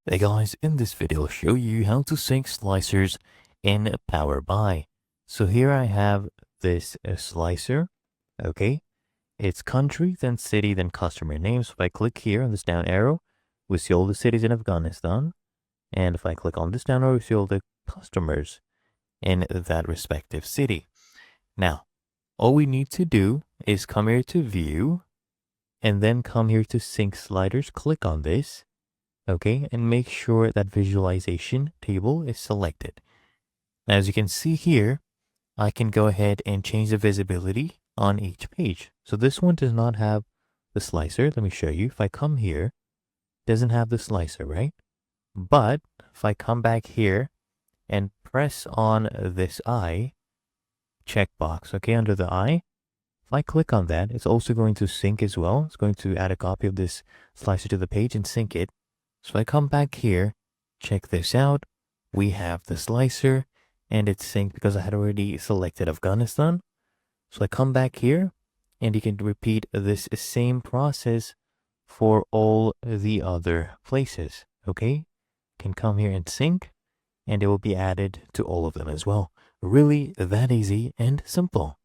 Hey guys, in this video I'll show you how to sync slicers in Power BI. So here I have this slicer, okay? It's country, then city, then customer name. So if I click here on this down arrow, we see all the cities in Afghanistan. And if I click on this down arrow, we see all the customers in that respective city. Now, all we need to do is come here to view and then come here to sync sliders. Click on this. Okay, and make sure that visualization table is selected. Now, as you can see here, I can go ahead and change the visibility on each page. So this one does not have the slicer. Let me show you. If I come here, it doesn't have the slicer, right? But if I come back here and press on this eye checkbox, okay, under the eye, if I click on that, it's also going to sync as well. It's going to add a copy of this slicer to the page and sync it. So I come back here, check this out. We have the slicer and it's synced because I had already selected Afghanistan. So I come back here and you can repeat this same process for all the other places. Okay, can come here and sync and it will be added to all of them as well. Really that easy and simple.